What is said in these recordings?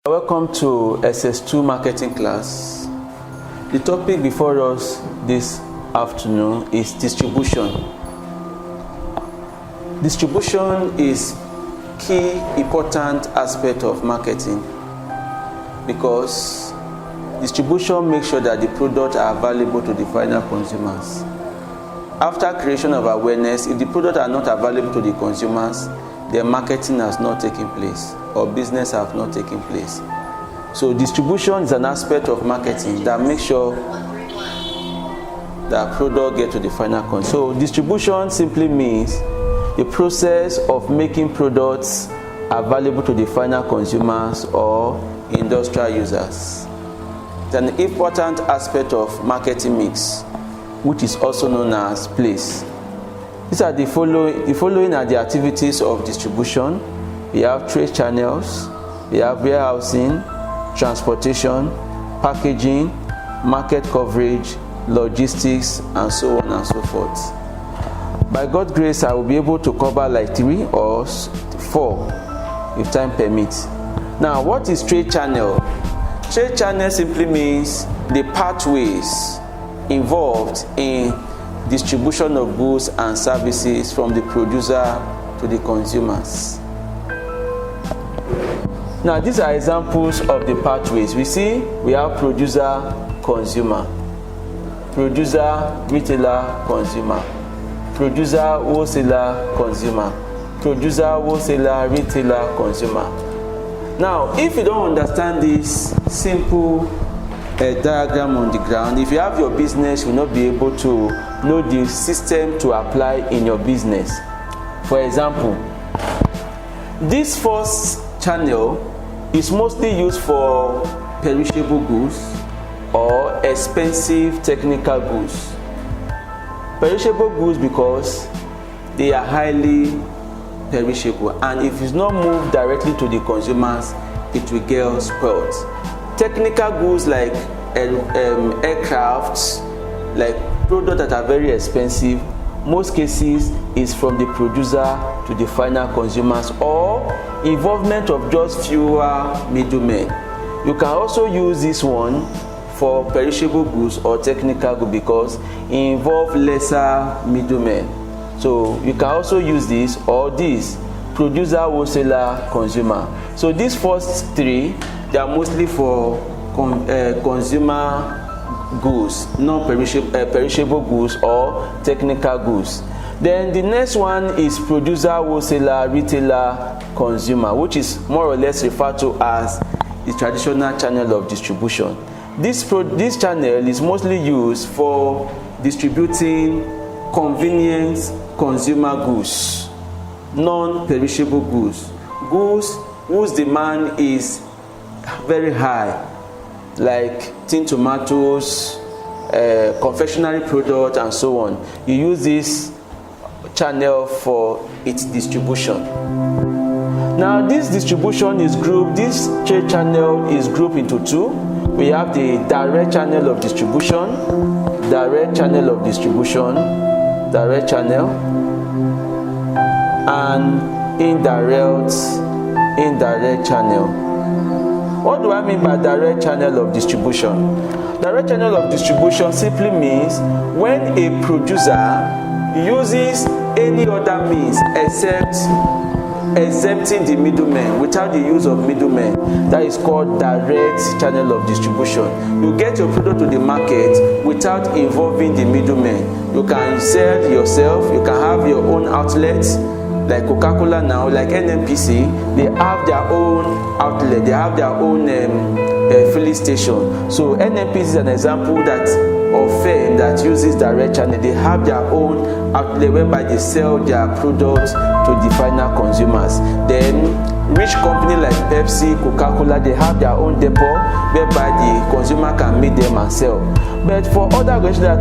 Welcome to SS2 marketing class. The topic before us this afternoon is distribution. Distribution is key important aspect of marketing because distribution makes sure that the products are available to the final consumers. After creation of awareness, if the products are not available to the consumers, their marketing has not taken place or business have not taken place. So distribution is an aspect of marketing that makes sure that product get to the final consumer. So distribution simply means the process of making products available to the final consumers or industrial users. It's an important aspect of marketing mix, which is also known as place. These are the following are the activities of distribution. We have trade channels, we have warehousing, transportation, packaging, market coverage, logistics, and so on and so forth. By God's grace, I will be able to cover like 3 or 4 if time permits. Now, what is trade channel? Trade channel simply means the pathways involved in distribution of goods and services from the producer to the consumers. Now, these are examples of the pathways. We have producer, consumer, producer, retailer, consumer, producer, wholesaler, consumer, producer, wholesaler, retailer, consumer. Now, if you don't understand this simple diagram on the ground, if you have your business, you will not be able to know the system to apply in your business. For example, this first channel is mostly used for perishable goods or expensive technical goods. Perishable goods because they are highly perishable, and if it's not moved directly to the consumers, it will get spoiled. Technical goods like aircrafts, like products that are very expensive, most cases is from the producer to the final consumers or involvement of just fewer middlemen. You can also use this one for perishable goods or technical goods because it involves lesser middlemen. So you can also use this or this, producer, wholesaler, consumer. So these first 3, they are mostly for consumer goods, non-perishable goods or technical goods. Then the next one is producer, wholesaler, retailer, consumer, which is more or less referred to as the traditional channel of distribution. This channel is mostly used for distributing convenience consumer goods, non-perishable goods, goods whose demand is very high, like tin tomatoes, confectionery products, and so on. You use this channel for its distribution. Now, this distribution is grouped, this trade channel is grouped into 2. We have the direct channel of distribution, direct channel of distribution, direct channel, and indirect channel. What do I mean by direct channel of distribution? Direct channel of distribution simply means when a producer uses any other means excepting the middleman, without the use of middlemen. That is called direct channel of distribution. You get your product to the market without involving the middleman. You can sell yourself, you can have your own outlets. Like Coca-Cola now, like NNPC, they have their own outlet, they have their own filling station. So NNPC is an example of firm that uses direct channel. They have their own outlet whereby they sell their products to the final consumers. Then rich company like Pepsi, Coca-Cola, they have their own depot whereby the consumer can meet them and sell. But for other organizations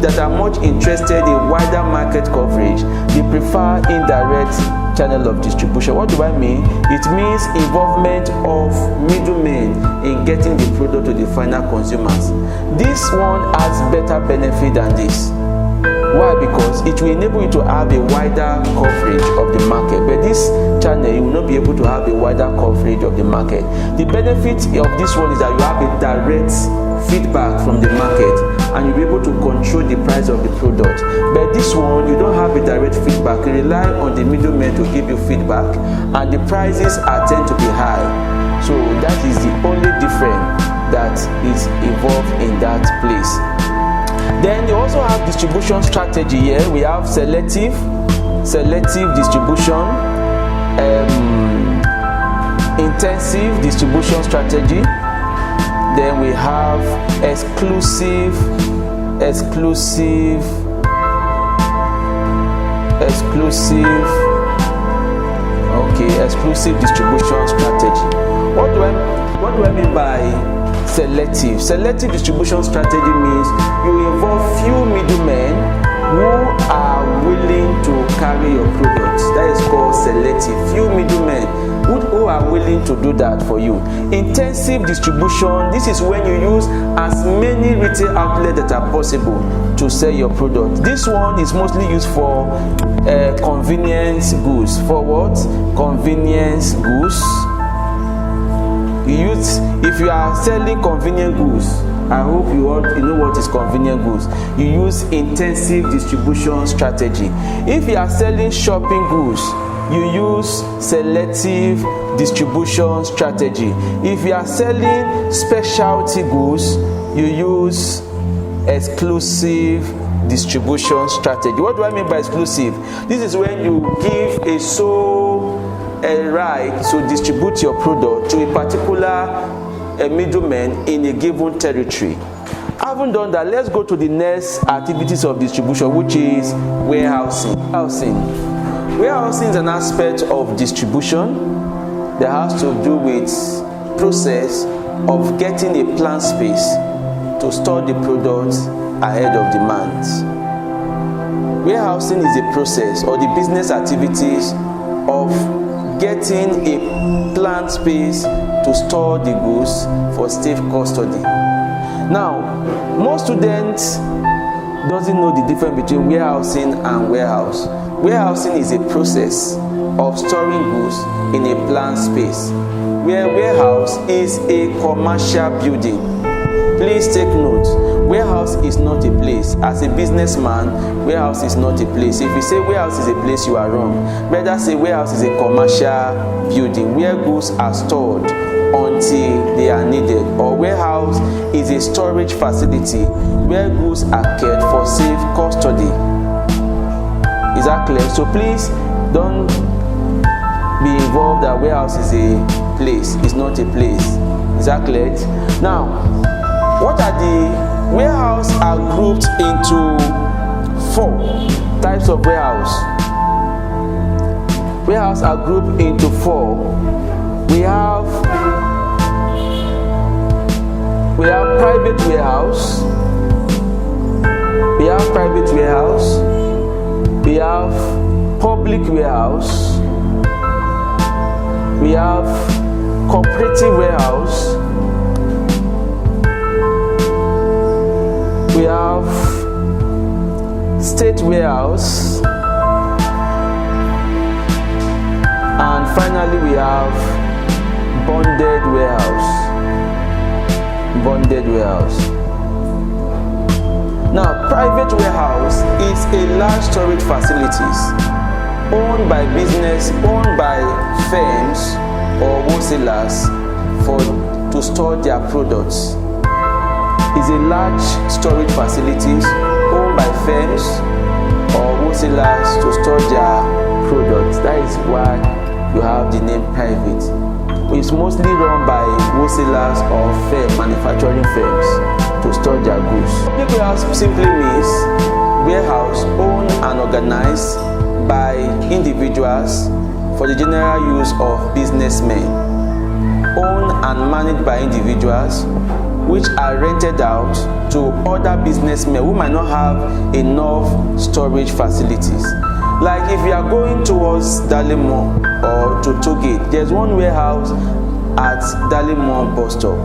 that are much interested in wider market coverage, they prefer indirect channel of distribution. What do I mean? It means involvement of middlemen in getting the product to the final consumers. This one has better benefit than this. Why? Because it will enable you to have a wider coverage of the market. But this channel, you will not be able to have a wider coverage of the market. The benefit of this one is that you have a direct feedback from the market and you'll be able to control the price of the product. But this one, you don't have a direct feedback. You rely on the middlemen to give you feedback, and the prices tend to be high. So that is the only difference that is involved in that place. Then you also have distribution strategy here. We have selective distribution, intensive distribution strategy. Then we have exclusive distribution strategy. What do I mean by selective? Selective distribution strategy means you involve few middlemen who are willing to carry your products. That is called selective. Few middlemen who are willing to do that for you. Intensive distribution, this is when you use as many retail outlets that are possible to sell your product. This one is mostly used for convenience goods. For what? Convenience goods. If you are selling convenient goods, I hope you know what is convenient goods. You use intensive distribution strategy. If you are selling shopping goods, you use selective distribution strategy. If you are selling specialty goods, you use exclusive distribution strategy. What do I mean by exclusive? This is when you give a right to distribute your product to a particular middleman in a given territory. Having done that, let's go to the next activities of distribution, which is warehousing. Warehousing is an aspect of distribution that has to do with process of getting a plant space to store the products ahead of demand. Warehousing is a process or the business activities of getting a plant space to store the goods for safe custody. Now, most students doesn't know the difference between warehousing and warehouse. Warehousing is a process of storing goods in a plant space, where warehouse is a commercial building. Please take note, warehouse is not a place. As a businessman, warehouse is not a place. If you say warehouse is a place, you are wrong. Better say warehouse is a commercial building where goods are stored until they are needed. Or warehouse is a storage facility where goods are kept for safe custody. Is that clear? So please don't be involved that warehouse is a place. It's not a place. Is that clear? Now, what are the warehouse are grouped into 4 types of warehouse. Warehouse are grouped into 4. We have private warehouse. We have private warehouse. We have public warehouse. We have cooperative warehouse. We have state warehouse, and finally we have bonded warehouse. Now, private warehouse is a large storage facilities owned by firms or wholesalers to store their products. Is a large storage facilities owned by firms or wholesalers to store their products. That is why you have the name private. It's mostly run by wholesalers or manufacturing firms to store their goods. Public warehouse simply means warehouse owned and organized by individuals for the general use of businessmen, owned and managed by individuals, which are rented out to other businessmen who might not have enough storage facilities. Like if you are going towards Dalimo or to Togate, there's one warehouse at Dalimo bus stop.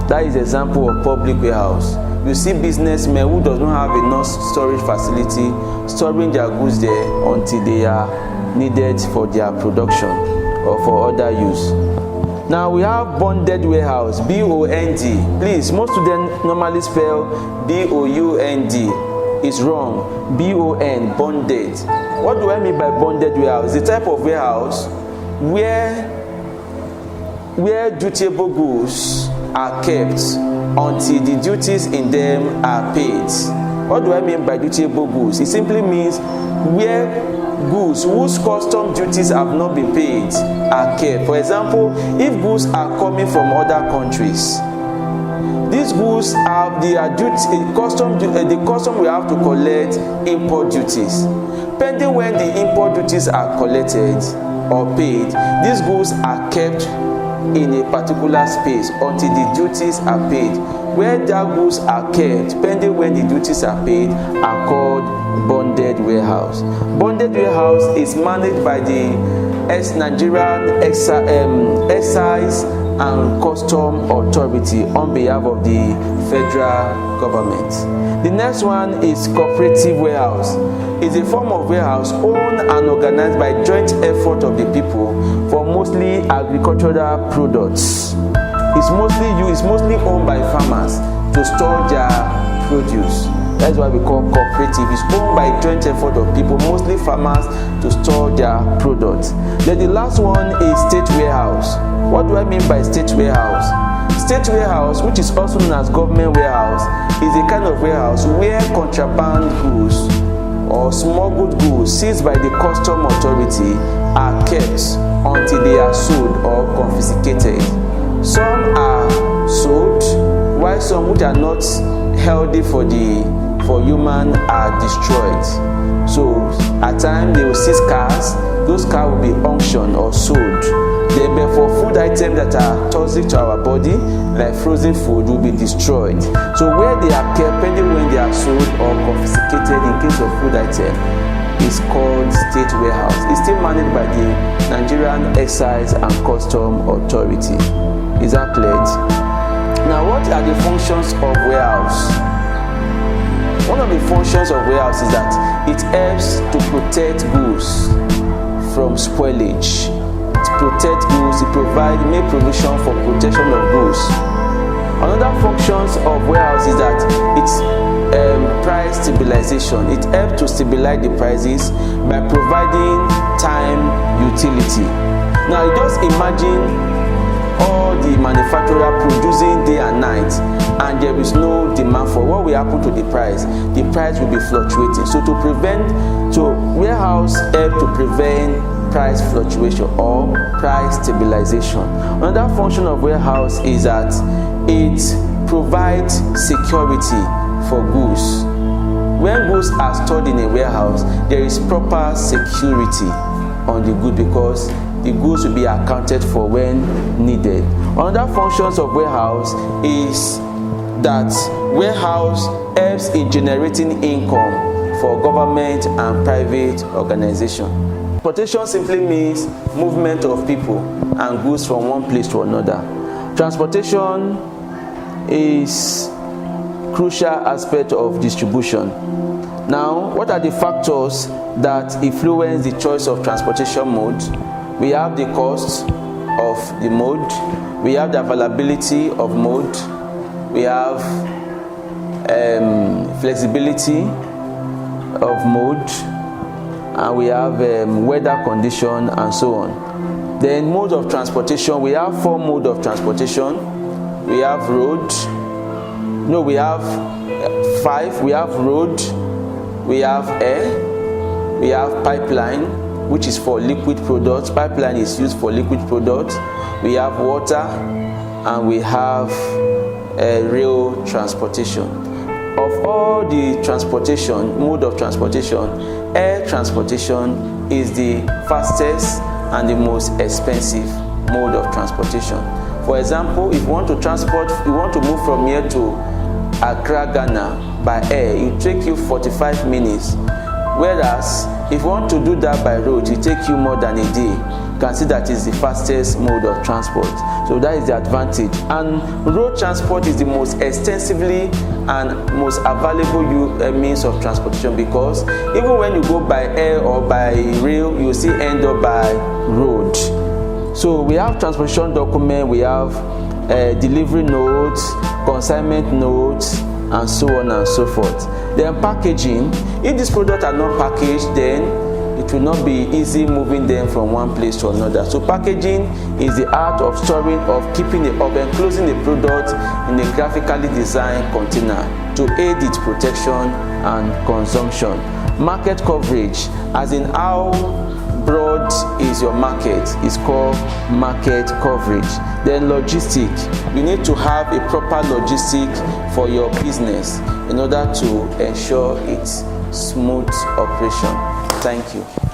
That is an example of public warehouse. You see businessmen who does not have enough storage facility storing their goods there until they are needed for their production or for other use. Now we have bonded warehouse, B-O-N-D. Please, most students normally spell B-O-U-N-D. It's wrong. B-O-N, bonded. What do I mean by bonded warehouse? The type of warehouse where dutiable goods are kept until the duties in them are paid. What do I mean by dutiable goods? It simply means where goods whose custom duties have not been paid are kept. For example, if goods are coming from other countries, these goods have the custom we have to collect import duties. Pending when the import duties are collected or paid, these goods are kept in a particular space until the duties are paid. Where their goods are kept pending when the duties are paid are called bonded warehouse. Bonded warehouse is managed by the Nigerian Excise and Custom Authority on behalf of the federal government. The next one is cooperative warehouse. It's a form of warehouse owned and organized by joint effort of the people for mostly agricultural products. It's mostly owned by farmers to store their produce. That's why we call cooperative. It's owned by joint effort of people, mostly farmers, to store their products. Then the last one is state warehouse. What do I mean by state warehouse? State warehouse, which is also known as government warehouse, is a kind of warehouse where contraband goods or smuggled goods seized by the custom authority are kept until they are sold or confiscated. Some are sold, while some which are not healthy for human are destroyed. So at times they will seize cars. Those cars will be auctioned or sold. Then for food items that are toxic to our body, like frozen food, will be destroyed. So where they are kept, pending when they are sold or confiscated in case of food item, is called state warehouse. It's still managed by the Nigerian Excise and Custom Authority. Is that clear? Now, what are the functions of warehouse? One of the functions of warehouse is that it helps to protect goods from spoilage. It protects goods, it make provision for protection of goods. Another functions of warehouse is that it's price stabilization. It helps to stabilize the prices by providing time utility. Now, just imagine all the manufacturer producing day and night, and there is no demand for what will happen to the price. The price will be fluctuating. So warehouse help to prevent price fluctuation or price stabilization. Another function of warehouse is that it provides security for goods. When goods are stored in a warehouse, there is proper security on the good because the goods will be accounted for when needed. Another functions of warehouse is that warehouse helps in generating income for government and private organizations. Transportation simply means movement of people and goods from one place to another. Transportation is crucial aspect of distribution. Now, what are the factors that influence the choice of transportation mode? We have the cost of the mode, we have the availability of mode, we have flexibility of mode, and we have weather condition and so on. Then mode of transportation, we have 4 modes of transportation. We have road, we have 5, we have road, we have air, we have pipeline, which is for liquid products. Pipeline is used for liquid products. We have water, and we have rail transportation. Of all the mode of transportation, air transportation is the fastest and the most expensive mode of transportation. For example, if you want to move from here to Accra, Ghana by air, it will take you 45 minutes. Whereas, if you want to do that by road, it will take you more than a day. can see that it's the fastest mode of transport. So that is the advantage. And road transport is the most extensively and most available means of transportation, because even when you go by air or by rail, you still end up by road. So we have transportation document, we have delivery notes, consignment notes, and so on and so forth. Then packaging. If these products are not packaged, then it will not be easy moving them from one place to another. So packaging is the art of storing, of keeping of enclosing the product in a graphically designed container to aid its protection and consumption. Market coverage, as in how broad is your market, is called market coverage. Then logistics, you need to have a proper logistics for your business in order to ensure its smooth operation. Thank you.